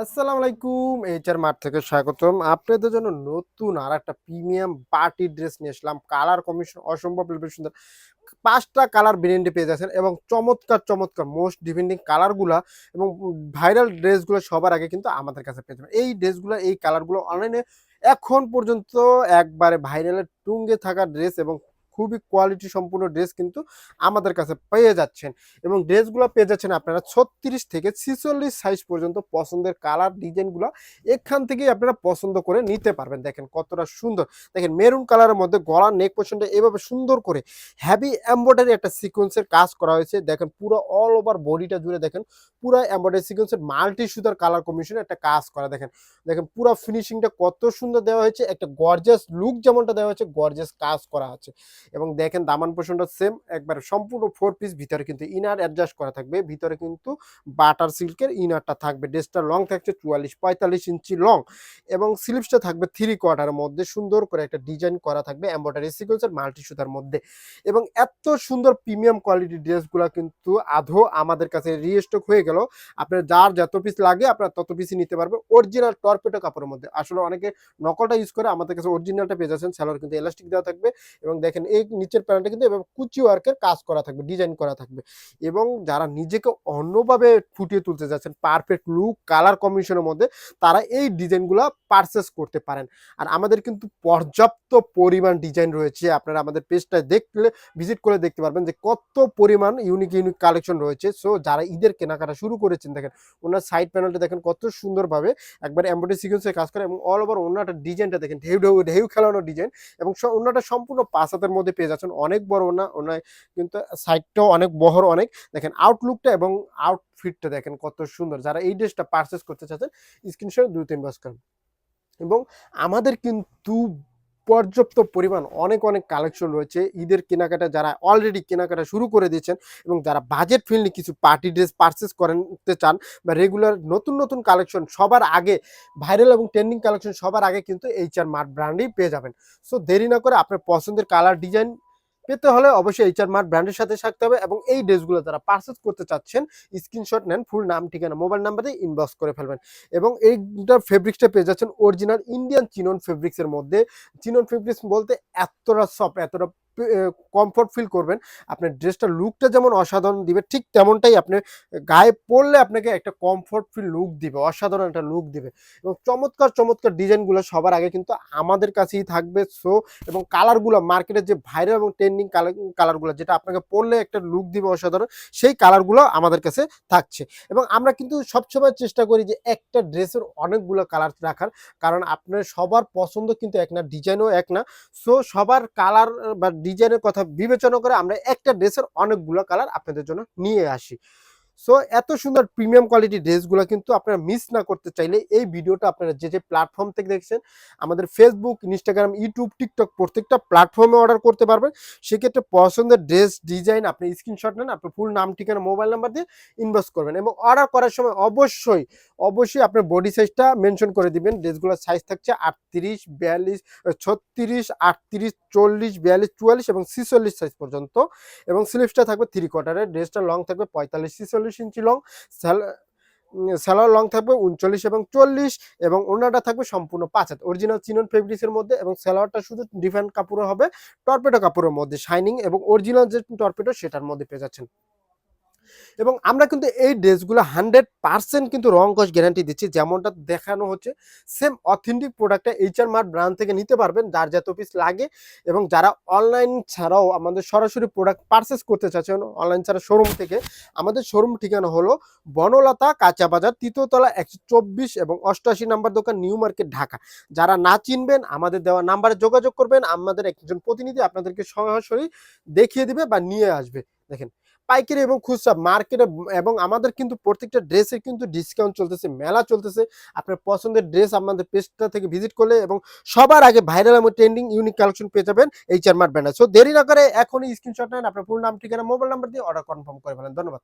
আসসালামু আলাইকুম, HR mart থেকে স্বাগতম। আপনাদের জন্য নতুন আরেকটা প্রিমিয়াম পার্টি ড্রেস নিয়ে আসলাম। কালার কম্বিনেশন অসম্ভব লেভেল সুন্দর। ৫ টা কালার ভেরিয়েন্টে পেয়ে যাচ্ছেন এবং চমৎকার মোস্ট ডিমান্ডিং কালারগুলা এবং ভাইরাল ড্রেসগুলো সবার আগে কিন্তু আমাদের কাছে পেয়ে যাবেন। এই ড্রেসগুলো, এই কালারগুলো অনলাইনে এখন পর্যন্ত একবারে ভাইরালের তুঙ্গে থাকা ড্রেস এবং খুবই কোয়ালিটি সম্পূর্ণ ড্রেস কিন্তু আমাদের কাছে পেয়ে যাচ্ছেন। এবং ড্রেসগুলো পেয়ে যাচ্ছেন আপনারা ৩৬ থেকে ৪৬ সাইজ পর্যন্ত পছন্দের কালার ডিজাইনগুলো এখান থেকেই আপনারা পছন্দ করে নিতে পারবেন। দেখেন কতটা সুন্দর, দেখেন মেরুন কালারের মধ্যে গলার নেক পোর্শনটা এভাবে সুন্দর করে হেভি এমব্রয়ডারি একটা সিকোয়েন্সের কাজ করা হয়েছে। দেখেন পুরো অল ওভার বডিটা জুড়ে দেখেন পুরো এমব্রয়ডারি সিকোয়েন্সের মাল্টি সুতার কালার কম্বিনেশনে একটা কাজ করা। দেখেন দেখেন পুরো ফিনিশিংটা কত সুন্দর দেওয়া হয়েছে, একটা গর্জিয়াস লুক যেমনটা দেওয়া হয়েছে গর্জিয়াস কাজ করা আছে। এবং দেখেন দামান পোর্শনটা সেম একবার সম্পূর্ণ 4 পিস, ভিতরে কিন্তু ইনার অ্যাডজাস্ট করা থাকবে, ভিতরে কিন্তু বাটার সিল্কের ইনারটা থাকবে। ড্রেসটা লং থাকছে ৪৪-৪৫ ইঞ্চি লং এবং স্লিভসটা থাকবে 3/4 মধ্যে সুন্দর করে একটা ডিজাইন করা থাকবে এমব্রয়ডারি সিকোয়েন্সের মাল্টি সুতার মধ্যে। এবং এত সুন্দর প্রিমিয়াম কোয়ালিটির ড্রেসগুলো কিন্তু আদৌ আমাদের কাছে রিস্টক হয়ে গেল। আপনার যার যত পিস লাগে আপনার তত পিসই নিতে পারবেন অরিজিনাল টর্পেডো কাপড়ের মধ্যে। আসলে অনেকে নকলটা ইউজ করে, আমাদের কাছে অরিজিনালটা পেয়ে যাচ্ছেন। সালোয়ার কিন্তু এলাস্টিক দেওয়া থাকবে এবং দেখেন এই নিচের প্যানেলটা কিন্তু এভাবে কুচি ওয়ার্কের কাজ করা থাকবে, ডিজাইন করা থাকবে। এবং যারা নিজেকে অন্যভাবে ফুটিয়ে তুলতে যাচ্ছেন পারফেক্ট লুক কালার কম্বিনেশনের মধ্যে, তারা এই ডিজাইনগুলো পারচেস করতে পারেন। আর আমাদের কিন্তু পর্যাপ্ত পরিমাণ ডিজাইন রয়েছে। আপনারা আমাদের পেজটা দেখলে ভিজিট করে দেখতে পারবেন যে কত পরিমাণ ইউনিক কালেকশন রয়েছে। সো যারা ঈদের কেনাকাটা শুরু করেছেন, দেখেন ওনার সাইড প্যানেলটা দেখেন কত সুন্দরভাবে একবার এমব্রয়ডারি সিকোয়েন্সে কাজ করে এবং অল ওভার ওনাটা ডিজাইনটা দেখেন ঢেউ ঢেউ ঢেউ খেলানো ডিজাইন এবং ওনাটা সম্পূর্ণ ৫ হাতের মধ্যে পেয়ে যাচ্ছেন। অনেক বড় ওনায় কিন্তু সাইডটাও অনেক বহর অনেক। দেখেন আউটলুকটা এবং আউটফিটটা দেখেন কত সুন্দর। যারা এই ড্রেসটা পারচেস করতে চাচ্ছেন স্ক্রিনশট ২-৩ বাস করেন। এবং আমাদের কিন্তু পর্যাপ্ত পরিমাণ অনেক কালেকশন রয়েছে। ঈদের কেনাকাটা যারা অলরেডি কেনাকাটা শুরু করে দিয়েছেন এবং যারা বাজেট ফ্রেন্ডলি কিছু পার্টি ড্রেস পারচেস করতে চান বা রেগুলার নতুন কালেকশন সবার আগে, ভাইরাল এবং ট্রেন্ডিং কালেকশন সবার আগে কিন্তু এইচআর মার্ট ব্র্যান্ডেই পেয়ে যাবেন। সো দেরি না করে আপনার পছন্দের কালার ডিজাইন পেতে হলে অবশ্যই এইচআর মার্ট ব্র্যান্ডের সাথে থাকতে হবে। এবং এই ড্রেসগুলো যারা পারচেস করতে চাচ্ছেন স্ক্রিনশট নেন, ফুল নাম ঠিকানা মোবাইল নাম্বারে ইনবক্স করে ফেলবেন। এবং এইটার ফেব্রিক্সটা পেয়ে যাচ্ছেন অরিজিনাল ইন্ডিয়ান চিনন ফেব্রিক্সের মধ্যে। চিনন ফেব্রিক্স বলতে এতটা সফট, এতটা কমফোর্ট ফিল করবেন। আপনার ড্রেসটার লুকটা যেমন অসাধারণ দিবে, ঠিক তেমনটাই আপনি গায়ে পরলে আপনাকে একটা কমফোর্ট ফিল লুক দিবে, অসাধারণ একটা লুক দিবে। এবং চমৎকার ডিজাইনগুলো সবার আগে কিন্তু আমাদের কাছেই থাকবে। সো এবং কালারগুলো মার্কেটের যে ভাইরাল এবং ট্রেন্ডিং কালারগুলো যেটা আপনাকে পরলে একটা লুক দিবে অসাধারণ, সেই কালারগুলো আমাদের কাছে থাকছে। এবং আমরা কিন্তু সবসময় চেষ্টা করি যে একটা ড্রেসের অনেকগুলো কালার রাখার, কারণ আপনার সবার পছন্দ কিন্তু এক না, ডিজাইনও এক না। সো সবার কালার বা ডিজাইনের কথা বিবেচনা করে আমরা একটা ড্রেসের অনেকগুলো কালার আপনাদের জন্য নিয়ে আসি। সো এত সুন্দর প্রিমিয়াম কোয়ালিটি ড্রেসগুলো কিন্তু আপনারা মিস না করতে চাইলে এই ভিডিওটা আপনারা যে প্ল্যাটফর্ম থেকে দেখছেন, আমাদের ফেসবুক, ইনস্টাগ্রাম, ইউটিউব, টিকটক প্রত্যেকটা প্ল্যাটফর্মে অর্ডার করতে পারবেন। সেক্ষেত্রে পছন্দের ড্রেস ডিজাইন আপনি স্ক্রিনশট নেন, আপনার ফুল নাম ঠিকানা মোবাইল নাম্বার দিয়ে ইনবক্স করবেন এবং অর্ডার করার সময় অবশ্যই আপনার বডি সাইজটা মেনশন করে দিবেন। ড্রেসগুলোর সাইজ থাকছে ৩৮, ৪২, ৩৬, ৩৮, ৪০, ৪২, ৪৪ এবং ৪৬ সাইজ পর্যন্ত। এবং স্লিভসটা থাকবে 3/4, ড্রেসটা লং থাকবে ৪৫-৪৬ ইঞ্চি লং, সালোয়ার লং থাকবে ৩৯ এবং ৪০ এবং ওড়নাটা থাকবে সম্পূর্ণ ৫ হাত অরিজিনাল চিনন ফেব্রিক্সের মধ্যে। এবং সালোয়ারটা শুধু ডিফারেন্ট কাপড়ে হবে, টর্পেডো কাপড়ের মধ্যে শাইনিং এবং অরিজিনাল যে টর্পেডো সেটার মধ্যে পেয়ে যাচ্ছেন। এবং আমরা কিন্তু এই ড্রেসগুলো 100% কিন্তু রং কস গ্যারান্টি দিচ্ছি, যেমনটা দেখানো হচ্ছে সেম অথেন্টিক প্রোডাক্টটা এইচআর মার্ট ব্র্যান্ড থেকে নিতে পারবেন যার যত পিস লাগে। এবং যারা অনলাইন ছাড়াও আমাদের সরাসরি প্রোডাক্ট পারচেস করতে চাচ্ছেন অনলাইন ছাড়া শোরুম থেকে, আমাদের শোরুম ঠিকানা হলো বনলতা কাঁচা বাজার, তৃতীয়তলা 124 এবং 88 নাম্বার দোকান, নিউ মার্কেট, ঢাকা। যারা না চিনবেন আমাদের দেওয়া নাম্বারে যোগাযোগ করবেন, আমাদের একজন প্রতিনিধি আপনাদেরকে সরাসরি দেখিয়ে দিবে বা নিয়ে আসবে। দেখেন পাইকারি এবং খুচরা মার্কেটে এবং আমাদের কিন্তু প্রত্যেকটা ড্রেসের কিন্তু ডিসকাউন্ট চলতেছে, মেলা চলতেছে। আপনার পছন্দের ড্রেস আমাদের পেজটা থেকে ভিজিট করলে এবং সবার আগে ভাইরাল এবং ট্রেন্ডিং ইউনিক কালেকশন পেয়ে যাবেন এইচআর মার্ট ব্র্যান্ডে। সো দেরি না করে এখনই স্ক্রিনশট নেন, আপনার পুরো নাম ঠিকানা মোবাইল নাম্বার দিয়ে অর্ডার কনফার্ম করে ফেলেন। ধন্যবাদ।